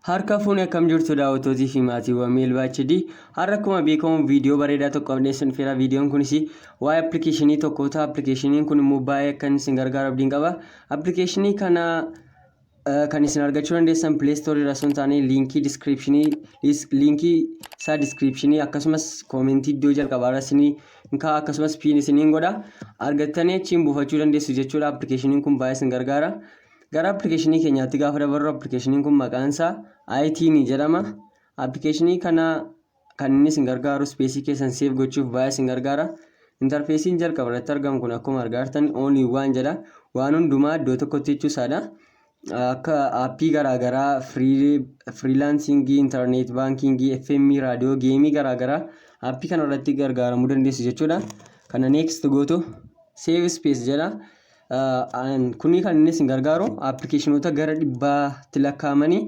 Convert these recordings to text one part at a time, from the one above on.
Harka fuunee akkam jirtu daawwattootii fi maatiiwwan Meelbaa HD. Har'a akkuma beekamu viidiyoo bareedaa tokko qabneessan fira. Viidiyoon kunis waa'ee appilikeeshinii tokkoota. Appilikeeshiniin kun immoo baay'ee kan isin gargaaru abdiin qaba. Appilikeeshinii kana kan isin argachuu dandeessan Play Store irraa osoo hin taane liinkii isaa diskiripshinii akkasumas koomentii iddoo jalqabaa irra isinii kaa'a akkasumas piin isiniin godha. Argattanii achiin buufachuu dandeessu jechuudha. Appilikeeshiniin kun baay'ee isin gargaara. Gara appilikeeshinii keenyaatti gaafa dabarru appilikeeshiniin kun maqaan isaa ITN jedhama. Appilikeeshinii kana kan inni isin gargaaru ispeesii keessan seef gochuuf baay'ee isin gargaara. Interfeesiin jalqaba irratti argamu kun akkuma argitan only one jedha. Waan hundumaa iddoo tokkotti jechuusaadha. Akka aappii garaagaraa firiilaansingii, intarneet baankingii, FM, raadiyoo, geemii garaagaraa aappii kana irratti gargaaramuu dandeessu jechuudha. Kana next gootu save space jedha. Kuni kan inni isin gargaaru appilikeeshinoota gara 100tti lakkaa'amanii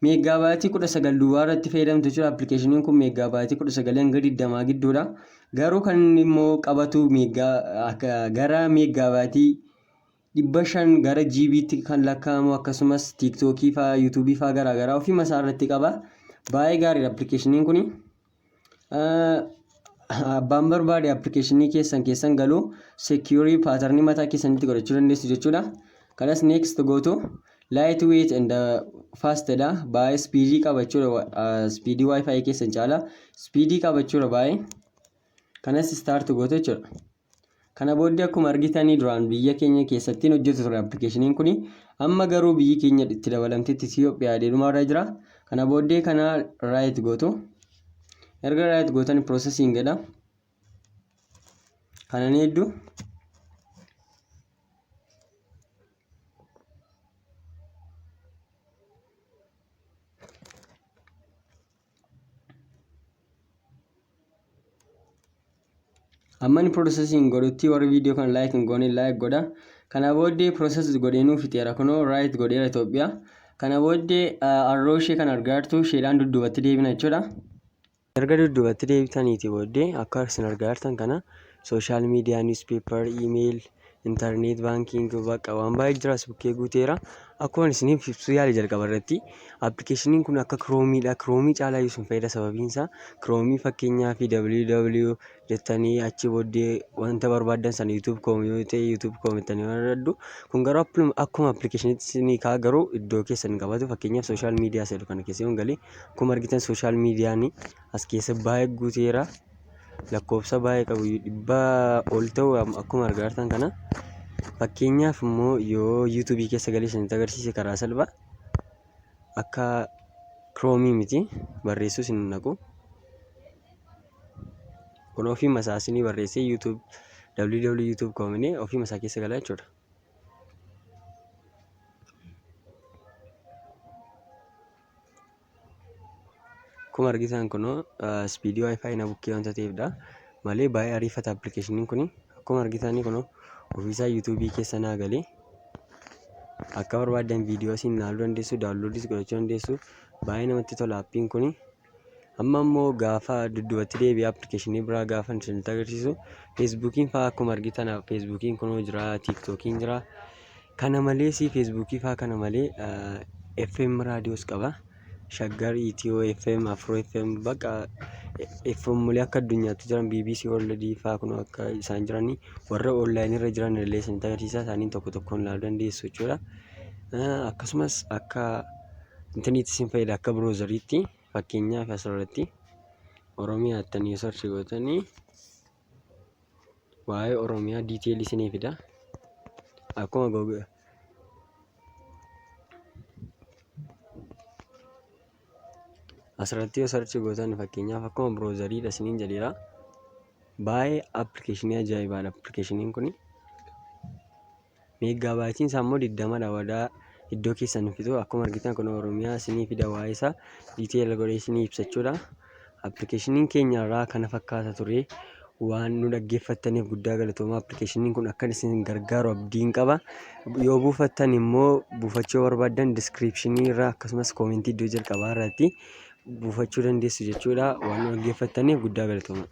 meegaabaayitii 19 duwwaa irratti fayyadamtu jechuudha. Appilikeeshiniin kun meegaabaayitii 19 hanga 20 gidduudha. Garuu kan inni immoo qabatu gara meegaabaayitii 500 gara GB'tti kan lakkaa'amu akkasumas TikTokii fa'aa, YouTube'ii fa'aa garaagaraa ofii masaa irratti qaba. Baay'ee gaariidha appilikeeshiniin kuni. Abbaan barbaade appilikeeshinii keessan galuu securii paaternii mataa keessanitti godhachuu dandeessu jechuudha. Kanas next gootu lightweight and fast dha. Baay'ee speedii qaba jechuudha. Speedii wifi keessan caala speedii qaba jechuudha baay'ee. Kanas start gootu jechuudha. Kana booddee akkuma argitanii duraan biyya keenya keessatti hojjetu ture appilikeeshiniin kuni. Amma garuu biyyi keenya itti dabalamteetti Itoophiyaa deemuumarra jira. Kana booddee kana right gootu. Erga right gootan processing jedha. Kana ni hedduu amma ni processing godhutti warri viidiyoo kan like hin goone like godha. Kana booddee process godheenuu fixeera kunoo right godheera Itoophiyaa. Kana booddee arrow ishee kan argaartu isheedhaan dudduubatti deebina jechuudha. Erga dudduubatti deebitaniiti booddee akka isin argaartan kana social media, newspaper, email, internet banking bakka waan baay'ee jiraas bukkee guuteera. Akkuma isiniif ibsuu yaali jalqaba irratti appilikeeshiniin kun akka Chromeedha. Chromee caalaa isin fayyada sababiin isaa Chromee fakkeenyaaf www jettanii achi booddee wanta barbaadan sana YouTube koomettanii barbaaddu. Kun garuu akkuma appilikeeshiniitti isinii kaa'a garuu iddoo keessan qabatu fakkeenyaaf social media jedhu kana keessa yoon galee akkuma argitan social mediaan as keessa baay'ee guuteera. Lakkoofsa baay'ee qabu 100 ol ta'u akkuma argitan kana. Fakkeenyaaf immoo yoo YouTube keessa galee isinitti agarsiise karaa salphaa akka Chromee miti barreessuu isin naqu. Kun ofii masaa isinii barreessee YouTube www.youtube.com ofii masaa keessa galaa jechuudha. Akkuma argitan kunoo speedii wifi na bukkee wanta ta'eefidha malee baay'ee ariifata appilikeeshiniin kuni. Akkuma argitanii kunoo ofiisaa YouTube keessa naa galee akka barbaadan viidiyoo isin ilaaluu dandeessu, daawunloodis godhachuu dandeessu. Baay'ee namatti tola aappiin kuni. Amma immoo gaafa dudduubatti deebi'ee appilikeeshinii biraa gaafa isinitti agarsiisu feesbuukiin fa'aa akkuma argitan feesbuukiin kunoo jira, tiiktookiin jira. Kana malees feesbuukii fa'aa kana malee FM raadiyoos qaba. Shaggar, Itiyoo FM, Afroo FM bakka FM malee akka addunyaatti jiran BBC World fa'aa kun akka isaan jiranii warra online irra jiran illee isinitti agarsiisa. Isaaniin tokko tokkoon ilaaluu dandeessu jechuudha. Akkasumas akka intarneetii isin fayyada akka browseriitti fakkeenyaaf asirratti Oromiyaa jettanii search gootanii waa'ee Oromiyaa diiteelii isinii fida. Akkuma Google asirratti yoo search gootan fakkeenyaaf akkuma browseriidha isiniin jedheera. Baay'ee appilikeeshinii ajaa'ibaadha appilikeeshiniin kuni. Meegaabaayitiin isaa immoo 20dha wadaa iddoo keessan fitu. Akkuma argitan kun Oromiyaa isinii fida waa'ee isaa diiteela godhee isinii ibsachuudha. Appilikeeshiniin keenya irraa kana fakkaata ture. Waan nu dhaggeeffattaniif guddaa galatooma. Appilikeeshiniin kun akka isin gargaaru abdiin qaba. Yoo buufattan immoo buufachuu barbaadan diskiripshinii irraa akkasumas koomentii iddoo jalqabaa irratti buufachuu dandeessu jechuudha. Waan nu dhaggeeffattaniif guddaa galatooma.